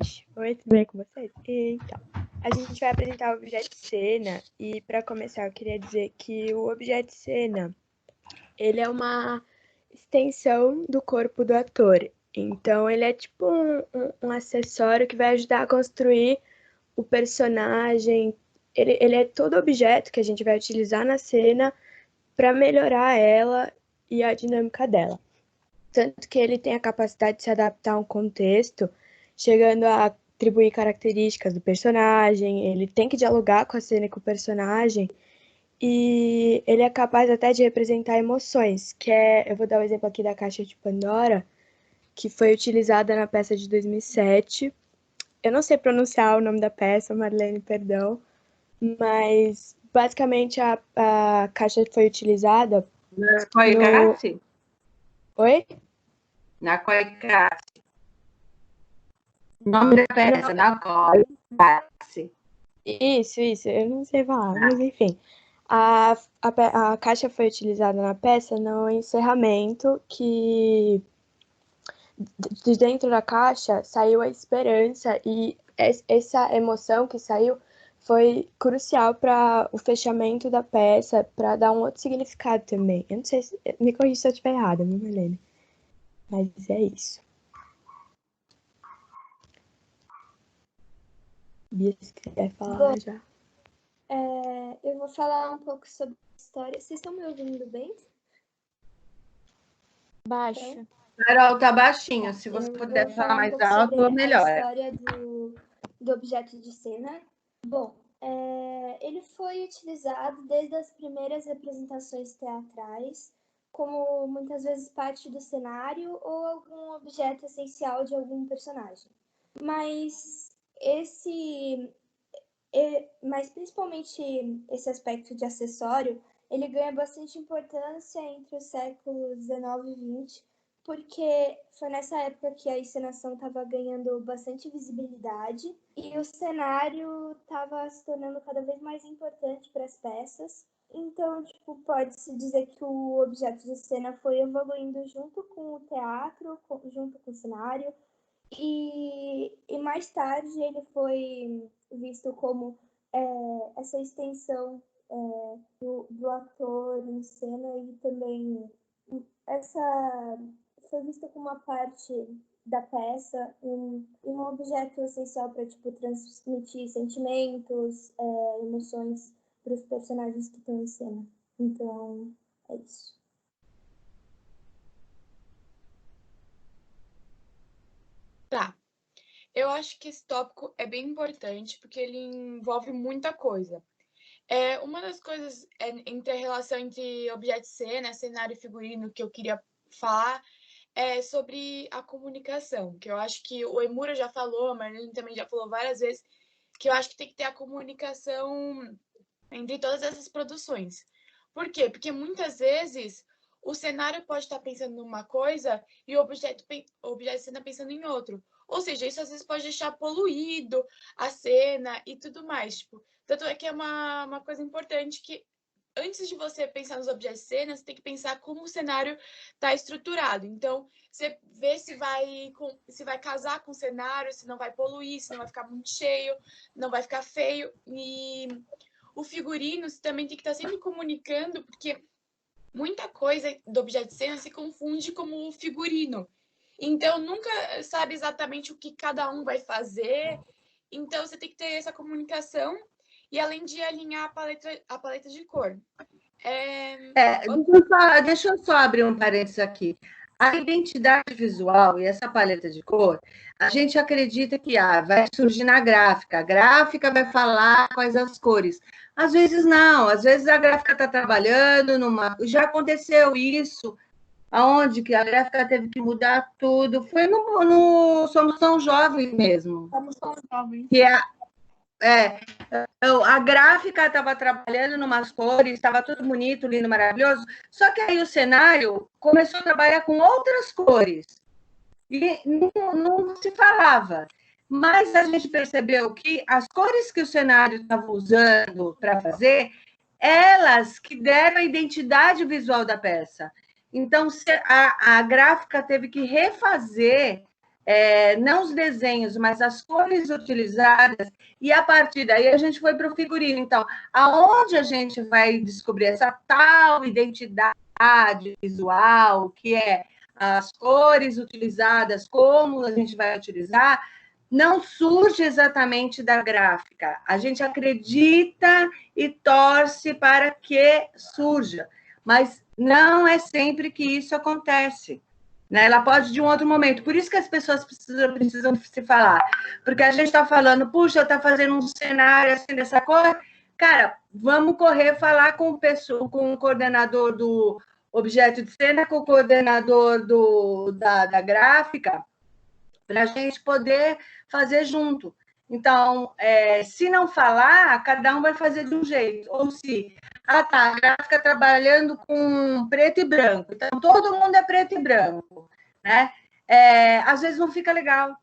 gente! Oi, tudo bem com vocês? Então, a gente vai apresentar o objeto de cena e, para começar, eu queria dizer que o objeto de cena, ele é uma extensão do corpo do ator. Então, ele é tipo um acessório que vai ajudar a construir o personagem. Ele é todo objeto que a gente vai utilizar na cena para melhorar ela e a dinâmica dela. Tanto que ele tem a capacidade de se adaptar a um contexto, chegando a atribuir características do personagem, ele tem que dialogar com a cena e com o personagem, e ele é capaz até de representar emoções, que é, eu vou dar o exemplo aqui da Caixa de Pandora, que foi utilizada na peça de 2007. Eu não sei pronunciar o nome da peça, Marlene, perdão, mas basicamente a caixa foi utilizada Na Coicace? Oi? Na Coicace. O nome da peça, na Coicace. Isso, eu não sei falar, mas enfim. A caixa foi utilizada na peça no encerramento, que de dentro da caixa saiu a esperança, e essa emoção que saiu foi crucial para o fechamento da peça, para dar um outro significado também. Eu não sei se. Me corrija se eu estiver errada, viu, Marlene? Mas é isso. Bia, se quiser falar já. Eu vou falar um pouco sobre a história. Vocês estão me ouvindo bem? Baixo. Carol, tá baixinho. Se você puder falar mais alto, melhor. A história do objeto de cena. Bom, ele foi utilizado desde as primeiras representações teatrais, como muitas vezes parte do cenário ou algum objeto essencial de algum personagem. Mas principalmente esse aspecto de acessório, ele ganha bastante importância entre os séculos XIX e XX, porque foi nessa época que a encenação estava ganhando bastante visibilidade e o cenário estava se tornando cada vez mais importante para as peças. Então, pode-se dizer que o objeto de cena foi evoluindo junto com o teatro, junto com o cenário, e mais tarde ele foi visto como essa extensão do ator em cena, e também essa foi vista como uma parte da peça, um objeto essencial para transmitir sentimentos, emoções para os personagens que estão em cena. Então, é isso. Tá. Eu acho que esse tópico é bem importante, porque ele envolve muita coisa. Uma das coisas entre a relação entre objeto de cena, cenário e figurino que eu queria falar é sobre a comunicação, que eu acho que o Emura já falou, a Marlene também já falou várias vezes, que eu acho que tem que ter a comunicação entre todas essas produções. Por quê? Porque muitas vezes o cenário pode estar pensando numa coisa e o objeto de cena pensando em outro. Ou seja, isso às vezes pode deixar poluído a cena e tudo mais. Tanto é que é uma coisa importante que, antes de você pensar nos objetos de cena, você tem que pensar como o cenário está estruturado. Então, você vê se vai casar com o cenário, se não vai poluir, se não vai ficar muito cheio, não vai ficar feio. E o figurino você também tem que estar sempre comunicando, porque muita coisa do objeto de cena se confunde como figurino. Então, nunca sabe exatamente o que cada um vai fazer. Então, você tem que ter essa comunicação e, além de alinhar a paleta de cor. Deixa eu só abrir um parênteses aqui. A identidade visual e essa paleta de cor, a gente acredita que vai surgir na gráfica. A gráfica vai falar quais as cores. Às vezes não, às vezes a gráfica está trabalhando numa. Já aconteceu isso, aonde que a gráfica teve que mudar tudo. Foi no Somos Tão Jovens mesmo. Somos Tão Jovens. Que a gráfica estava trabalhando em umas cores, estava tudo bonito, lindo, maravilhoso, só que aí o cenário começou a trabalhar com outras cores e não se falava. Mas a gente percebeu que as cores que o cenário estava usando para fazer, elas que deram a identidade visual da peça. Então, a gráfica teve que refazer não os desenhos, mas as cores utilizadas, e a partir daí a gente foi para o figurino. Então, aonde a gente vai descobrir essa tal identidade visual, que é as cores utilizadas, como a gente vai utilizar, não surge exatamente da gráfica. A gente acredita e torce para que surja, mas não é sempre que isso acontece. Né? Ela pode de um outro momento. Por isso que as pessoas precisam se falar. Porque a gente está falando, puxa, está fazendo um cenário assim dessa cor. Cara, vamos correr falar com o coordenador do objeto de cena, com o coordenador da gráfica, para a gente poder fazer junto. Então, se não falar, cada um vai fazer de um jeito. Ou se, tá, a gráfica trabalhando com preto e branco, então todo mundo é preto e branco, né? Às vezes não fica legal.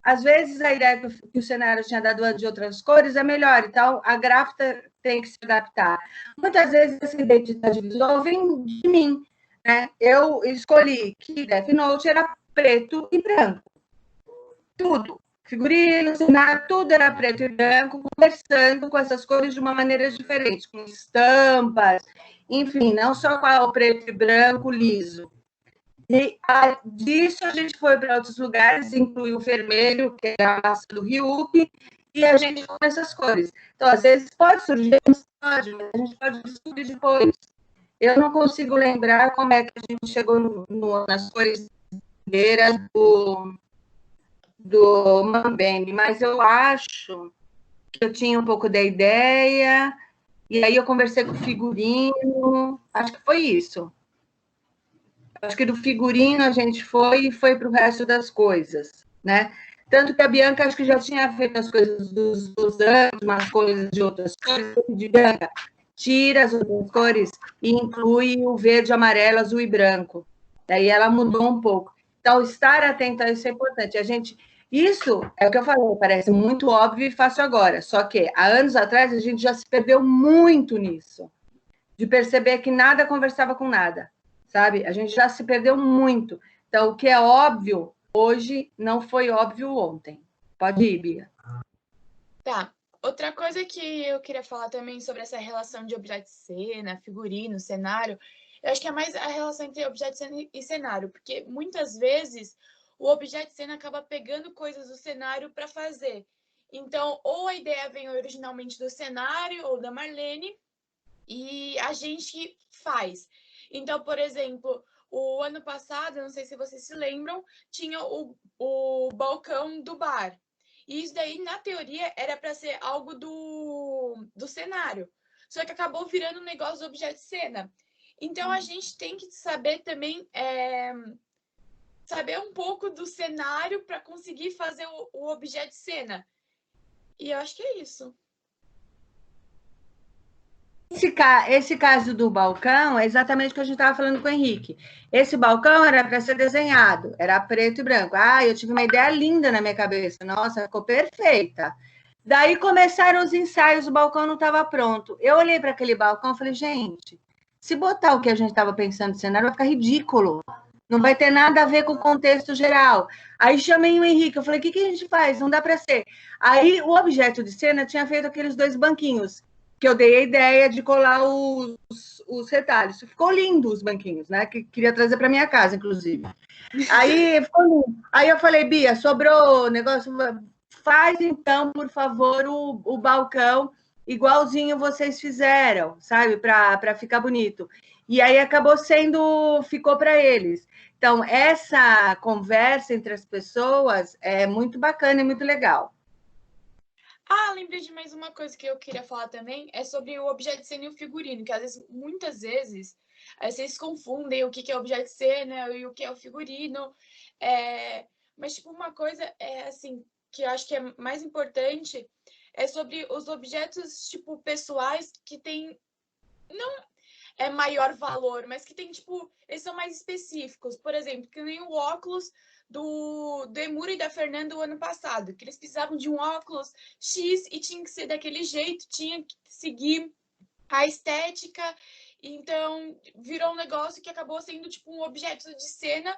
Às vezes a ideia que o cenário tinha dado de outras cores é melhor, então a gráfica tem que se adaptar. Muitas vezes essa identidade visual vem de mim, né? Eu escolhi que Death Note era preto e branco. Tudo. Figurino, cenário, tudo era preto e branco, conversando com essas cores de uma maneira diferente, com estampas, enfim, não só com o preto e branco liso. E disso a gente foi para outros lugares, incluiu o vermelho, que é a massa do Ryuki, e a gente com essas cores. Então, às vezes pode surgir, mas a gente pode descobrir depois. Eu não consigo lembrar como é que a gente chegou nas cores do Mambembe, mas eu acho que eu tinha um pouco da ideia, e aí eu conversei com o figurino, acho que foi isso. Acho que do figurino a gente foi para o resto das coisas, né? Tanto que a Bianca acho que já tinha feito as coisas dos anos, umas coisas de outras cores, de Bianca, tira as outras cores e inclui o verde, amarelo, azul e branco. Daí ela mudou um pouco. Então, estar atento a isso é importante. Isso é o que eu falei, parece muito óbvio e fácil agora. Só que há anos atrás a gente já se perdeu muito nisso, de perceber que nada conversava com nada, sabe? A gente já se perdeu muito. Então, o que é óbvio hoje não foi óbvio ontem. Pode ir, Bia. Tá. Outra coisa que eu queria falar também sobre essa relação de objeto de cena, figurino, cenário, eu acho que é mais a relação entre objeto de cena e cenário, porque muitas vezes o objeto de cena acaba pegando coisas do cenário para fazer. Então, ou a ideia vem originalmente do cenário ou da Marlene, e a gente faz. Então, por exemplo, o ano passado, não sei se vocês se lembram, tinha o balcão do bar. E isso daí, na teoria, era para ser algo do cenário. Só que acabou virando um negócio do objeto de cena. Então, a gente tem que saber também saber um pouco do cenário para conseguir fazer o objeto de cena. E eu acho que é isso. Esse caso do balcão é exatamente o que a gente estava falando com o Henrique. Esse balcão era para ser desenhado, era preto e branco. Eu tive uma ideia linda na minha cabeça. Nossa, ficou perfeita. Daí começaram os ensaios, o balcão não estava pronto. Eu olhei para aquele balcão e falei, gente, se botar o que a gente estava pensando no cenário, vai ficar ridículo. Não vai ter nada a ver com o contexto geral. Aí chamei o Henrique, eu falei, o que a gente faz? Não dá para ser. Aí o objeto de cena tinha feito aqueles 2 banquinhos, que eu dei a ideia de colar os retalhos. Ficou lindo os banquinhos, né? Que queria trazer para minha casa, inclusive. Aí ficou lindo. Aí eu falei, Bia, sobrou negócio, faz então, por favor, o balcão igualzinho vocês fizeram, sabe? Para ficar bonito. E aí ficou para eles. Então, essa conversa entre as pessoas é muito bacana e muito legal. Lembrei de mais uma coisa que eu queria falar também, é sobre o objeto de cena e o figurino, que muitas vezes vocês confundem o que é objeto de cena e o que é o figurino. Mas, tipo, uma coisa assim, que eu acho que é mais importante é sobre os objetos, tipo, pessoais que têm, não é maior valor, mas que tem, tipo, eles são mais específicos. Por exemplo, que nem o óculos do Emuro e da Fernanda o ano passado, que eles precisavam de um óculos X e tinha que ser daquele jeito, tinha que seguir a estética, então virou um negócio que acabou sendo tipo um objeto de cena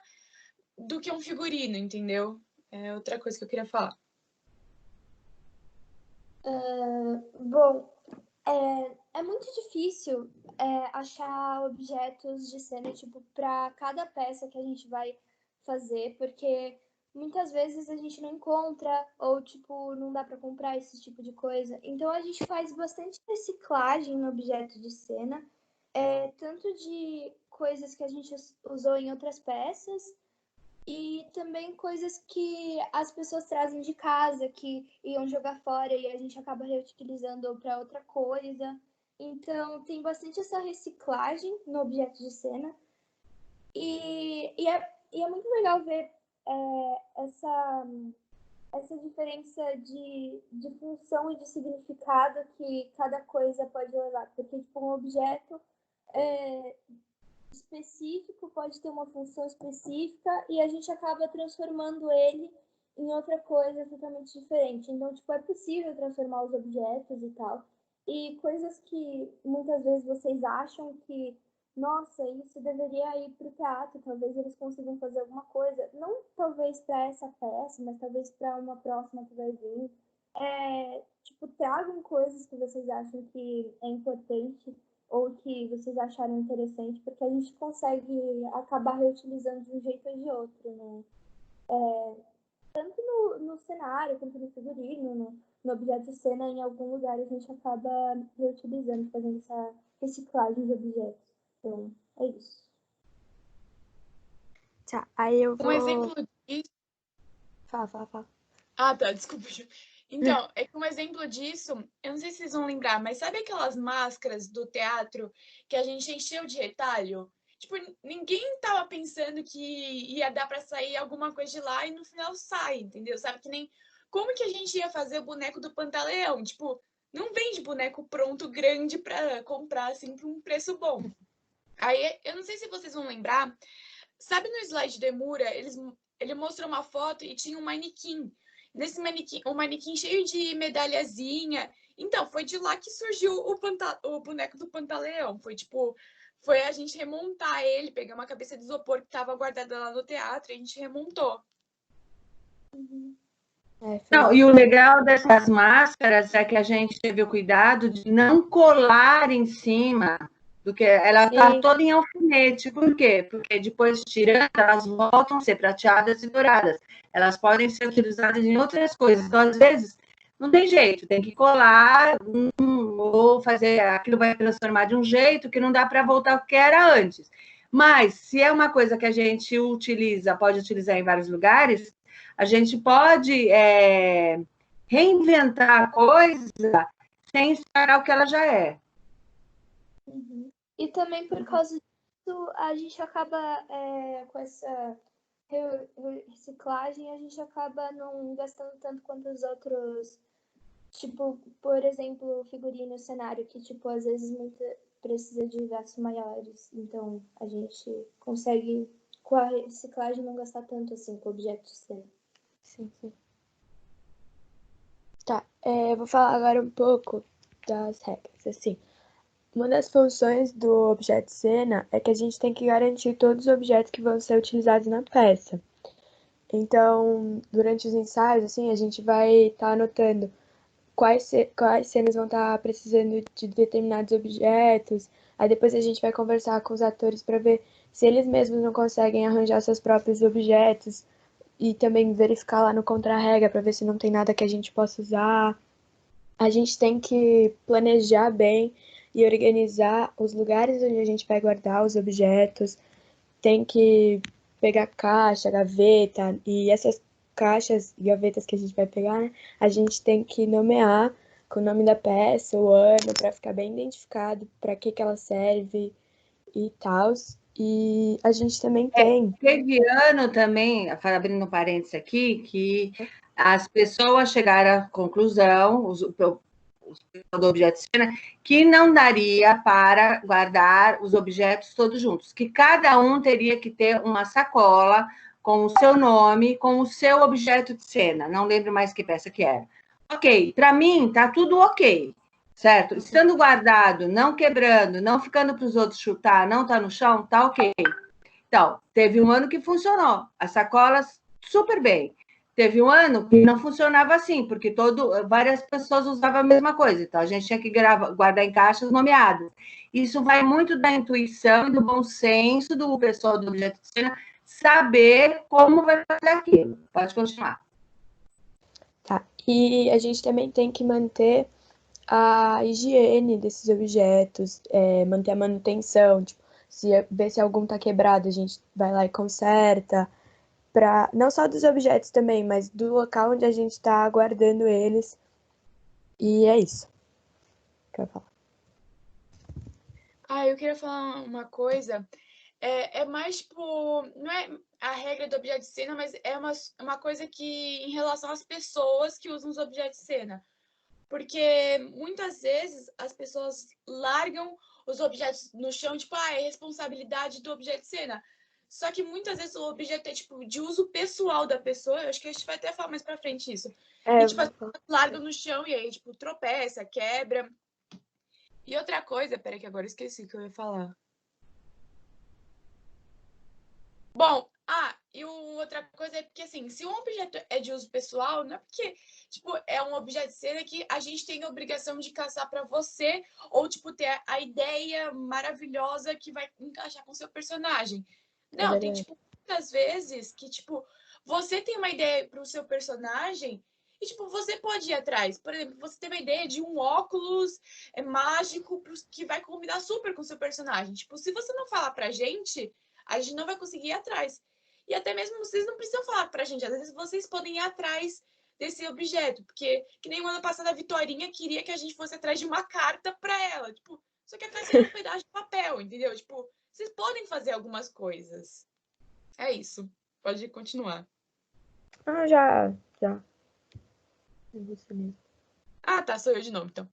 do que um figurino, entendeu? É outra coisa que eu queria falar. Bom, é muito difícil achar objetos de cena, tipo, para cada peça que a gente vai fazer, porque muitas vezes a gente não encontra, ou, tipo, não dá para comprar esse tipo de coisa. Então, a gente faz bastante reciclagem no objeto de cena, tanto de coisas que a gente usou em outras peças, e também coisas que as pessoas trazem de casa, que iam jogar fora e a gente acaba reutilizando para outra coisa. Então, tem bastante essa reciclagem no objeto de cena. E é muito legal ver essa diferença de função e de significado que cada coisa pode levar. Porque, tipo, um objeto específico pode ter uma função específica e a gente acaba transformando ele em outra coisa totalmente diferente. Então, tipo, é possível transformar os objetos e tal. E coisas que muitas vezes vocês acham que, nossa, isso deveria ir para o teatro, talvez eles consigam fazer alguma coisa. Não talvez para essa peça, mas talvez para uma próxima que vai vir. Tipo, tragam coisas que vocês acham que é importante ou que vocês acharam interessante, porque a gente consegue acabar reutilizando de um jeito ou de outro, né? Tanto no cenário, quanto no figurino, no objeto de cena, em algum lugar a gente acaba reutilizando, fazendo essa reciclagem de objetos. Então, é isso. Tá, aí eu vou... Um exemplo disso... Fala. Ah, tá, desculpa. Então, é que um exemplo disso, eu não sei se vocês vão lembrar, mas sabe aquelas máscaras do teatro que a gente encheu de retalho? Tipo, ninguém tava pensando que ia dar pra sair alguma coisa de lá e no final sai, entendeu? Sabe que nem como que a gente ia fazer o boneco do Pantaleão? Tipo, não vende boneco pronto grande pra comprar assim por um preço bom. Aí, eu não sei se vocês vão lembrar, sabe no slide do Emura, ele mostrou uma foto e tinha um manequim. Nesse manequim, um manequim cheio de medalhazinha. Então, foi de lá que surgiu o boneco do Pantaleão. Foi a gente remontar ele, pegar uma cabeça de isopor que estava guardada lá no teatro e a gente remontou. Não, e o legal dessas máscaras é que a gente teve o cuidado de não colar em cima do que ela está toda em alfinete. Por quê? Porque depois tirando, elas voltam a ser prateadas e douradas. Elas podem ser utilizadas em outras coisas. Então, às vezes, não tem jeito, tem que colar ou fazer, aquilo vai transformar de um jeito que não dá para voltar ao que era antes. Mas, se é uma coisa que a gente utiliza, pode utilizar em vários lugares, a gente pode reinventar a coisa sem estragar o que ela já é. Uhum. E também por causa disso, a gente acaba com essa reciclagem, a gente acaba não gastando tanto quanto os outros. Tipo, por exemplo, figurino, cenário, que, tipo, às vezes precisa de gastos maiores. Então, a gente consegue, com a reciclagem, não gastar tanto, assim, com objetos de cena. Sim. Tá, eu vou falar agora um pouco das regras, assim. Uma das funções do objeto de cena é que a gente tem que garantir todos os objetos que vão ser utilizados na peça. Então, durante os ensaios, assim, a gente vai estar anotando quais cenas vão estar precisando de determinados objetos. Aí depois a gente vai conversar com os atores para ver se eles mesmos não conseguem arranjar seus próprios objetos e também verificar lá no contra-regra para ver se não tem nada que a gente possa usar. A gente tem que planejar bem e organizar os lugares onde a gente vai guardar os objetos. Tem que pegar caixa, gaveta, e essas caixas e gavetas que a gente vai pegar, né, a gente tem que nomear com o nome da peça, o ano, para ficar bem identificado para que ela serve e tal. E a gente também tem. Teve ano também, abrindo um parênteses aqui, que as pessoas chegaram à conclusão, do objeto de cena, que não daria para guardar os objetos todos juntos, que cada um teria que ter uma sacola com o seu nome, com o seu objeto de cena. Não lembro mais que peça que era. Ok, para mim tá tudo ok, certo? Estando guardado, não quebrando, não ficando para os outros chutar, não tá no chão, tá ok. Então, teve um ano que funcionou, as sacolas super bem. teve um ano que não funcionava assim, porque várias pessoas usavam a mesma coisa, então a gente tinha que guardar em caixas nomeadas. Isso vai muito da intuição e do bom senso do pessoal do objeto de cena saber como vai fazer aquilo. Pode continuar. Tá. E a gente também tem que manter a higiene desses objetos, manter a manutenção, tipo, ver se algum tá quebrado, a gente vai lá e conserta, não só dos objetos também, mas do local onde a gente está guardando eles. E é isso que eu ia falar. Eu queria falar uma coisa. É mais, tipo, não é a regra do objeto de cena, mas é uma coisa que, em relação às pessoas que usam os objetos de cena. Porque muitas vezes as pessoas largam os objetos no chão, tipo, é responsabilidade do objeto de cena. Só que muitas vezes o objeto é, tipo, de uso pessoal da pessoa. Eu acho que a gente vai até falar mais pra frente isso. E, tipo, as pessoas largam no chão e aí, tipo, tropeça, quebra. E outra coisa, peraí que agora eu esqueci o que eu ia falar. Bom, e outra coisa é porque, assim, se um objeto é de uso pessoal, não é porque, tipo, é um objeto de cena que a gente tem a obrigação de caçar para você ou, tipo, ter a ideia maravilhosa que vai encaixar com o seu personagem. Não, tem, tipo, muitas vezes que, tipo, você tem uma ideia para o seu personagem e, tipo, você pode ir atrás. Por exemplo, você tem uma ideia de um óculos mágico que vai combinar super com o seu personagem. Tipo, se você não falar pra gente, a gente não vai conseguir ir atrás. E até mesmo vocês não precisam falar pra gente. Às vezes vocês podem ir atrás desse objeto. Porque, que nem o ano passado, a Vitorinha queria que a gente fosse atrás de uma carta pra ela. Tipo, só que a carta era um pedaço de papel, entendeu? Tipo, vocês podem fazer algumas coisas. É isso. Pode continuar. Já. É você mesmo. Tá, sou eu de novo, então.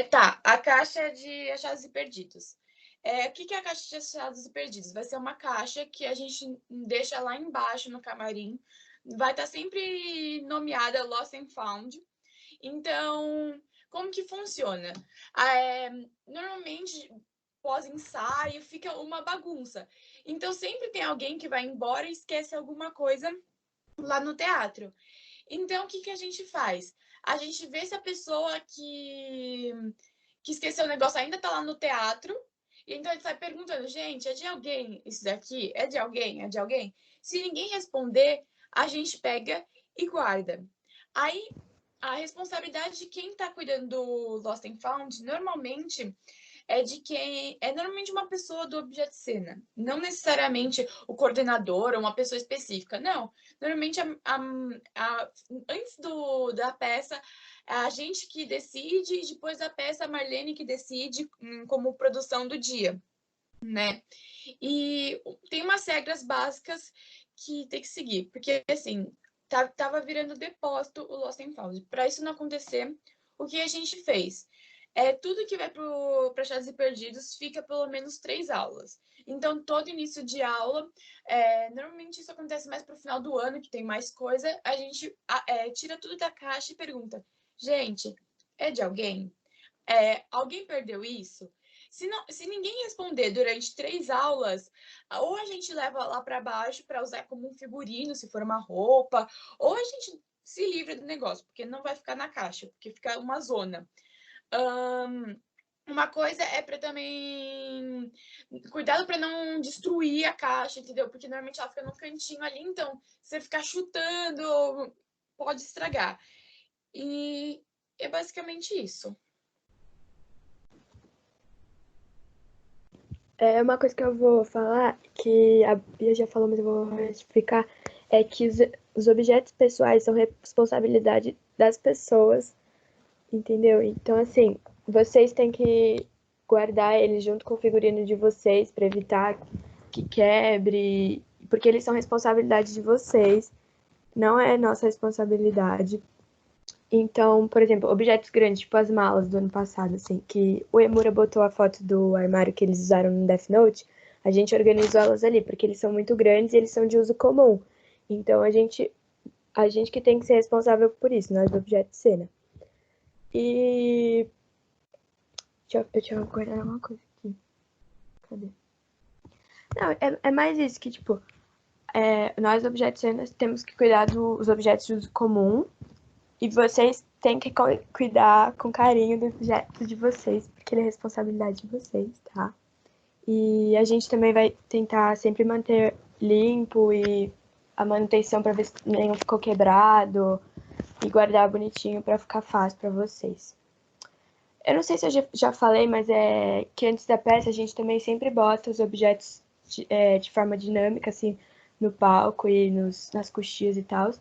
Tá, a caixa de achados e perdidos. O que é a caixa de achados e perdidos? Vai ser uma caixa que a gente deixa lá embaixo no camarim. Vai estar sempre nomeada Lost and Found. Então, como que funciona? Normalmente, pós-ensaio, fica uma bagunça. Então, sempre tem alguém que vai embora e esquece alguma coisa lá no teatro. Então, o que a gente faz? A gente vê se a pessoa que esqueceu o negócio ainda tá lá no teatro. E então a gente sai perguntando, gente, é de alguém isso daqui? É de alguém? É de alguém? Se ninguém responder, a gente pega e guarda. Aí, a responsabilidade de quem tá cuidando do Lost and Found, normalmente, é normalmente uma pessoa do objeto de cena, não necessariamente o coordenador ou uma pessoa específica, não. Normalmente, antes da peça, é a gente que decide e depois da peça, a Marlene que decide como produção do dia, né? E tem umas regras básicas que tem que seguir, porque, assim, tava virando depósito o Lost and Found. Para isso não acontecer, o que a gente fez? Tudo que vai para Achados e Perdidos fica pelo menos 3 aulas. Então, todo início de aula, normalmente isso acontece mais para o final do ano, que tem mais coisa, a gente tira tudo da caixa e pergunta, gente, é de alguém? Alguém perdeu isso? Se ninguém responder durante 3 aulas, ou a gente leva lá para baixo para usar como um figurino, se for uma roupa, ou a gente se livra do negócio, porque não vai ficar na caixa, porque fica uma zona. Uma coisa é para também cuidado para não destruir a caixa, entendeu? Porque normalmente ela fica no cantinho ali, então você ficar chutando pode estragar. E é basicamente isso. Uma coisa que eu vou falar, que a Bia já falou, mas eu vou explicar, é que os objetos pessoais são responsabilidade das pessoas, entendeu? Então, assim, vocês têm que guardar eles junto com o figurino de vocês para evitar que quebre, porque eles são responsabilidade de vocês, não é nossa responsabilidade. Então, por exemplo, objetos grandes, tipo as malas do ano passado, assim, que o Emura botou a foto do armário que eles usaram no Death Note, a gente organizou elas ali, porque eles são muito grandes e eles são de uso comum. Então, a gente que tem que ser responsável por isso, nós do objeto de cena. E... Deixa eu guardar uma coisa aqui. Cadê? Não, é mais isso, que, tipo, nós, objetos cenas, temos que cuidar dos objetos de uso comum e vocês têm que cuidar com carinho do objeto de vocês, porque ele é responsabilidade de vocês, tá? E a gente também vai tentar sempre manter limpo e a manutenção para ver se nenhum ficou quebrado e guardar bonitinho para ficar fácil para vocês. Eu não sei se eu já falei, mas é que antes da peça a gente também sempre bota os objetos de forma dinâmica, assim, no palco e nas coxias e tal,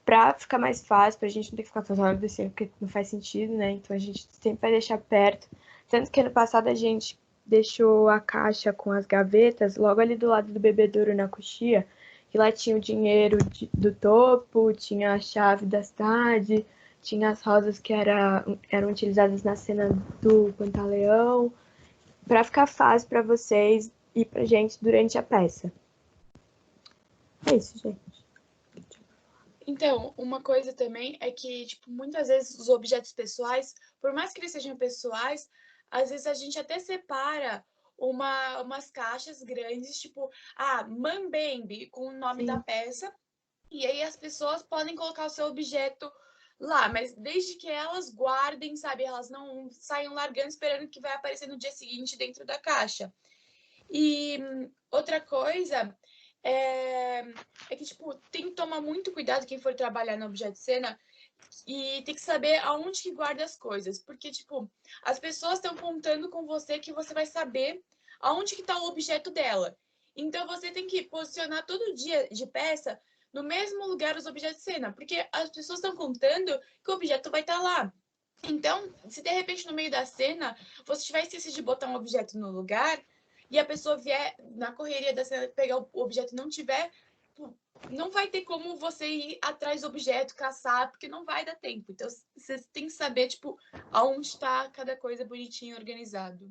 pra ficar mais fácil, pra gente não ter que ficar toda hora descendo, porque não faz sentido, né? Então a gente sempre vai deixar perto. Tanto que ano passado a gente deixou a caixa com as gavetas logo ali do lado do bebedouro na coxia, que lá tinha o dinheiro do topo, tinha a chave da cidade, tinha as rosas que eram utilizadas na cena do Pantaleão, para ficar fácil para vocês e pra gente durante a peça. É isso, gente. Então, uma coisa também é que, tipo, muitas vezes os objetos pessoais, por mais que eles sejam pessoais, às vezes a gente até separa umas caixas grandes, tipo, Mambembe, com o nome da Sim. peça, e aí as pessoas podem colocar o seu objeto lá, mas desde que elas guardem, sabe? Elas não saiam largando esperando que vai aparecer no dia seguinte dentro da caixa. E outra coisa é que, tipo, tem que tomar muito cuidado quem for trabalhar no objeto de cena e tem que saber aonde que guarda as coisas. Porque, tipo, as pessoas estão contando com você que você vai saber aonde que tá o objeto dela. Então, você tem que posicionar todo dia de peça no mesmo lugar os objetos de cena, porque as pessoas estão contando que o objeto vai estar lá. Então, se de repente no meio da cena você tiver esquecido de botar um objeto no lugar e a pessoa vier na correria da cena pegar o objeto e não tiver, não vai ter como você ir atrás do objeto, caçar, porque não vai dar tempo. Então, você tem que saber, tipo, aonde está cada coisa bonitinho organizado.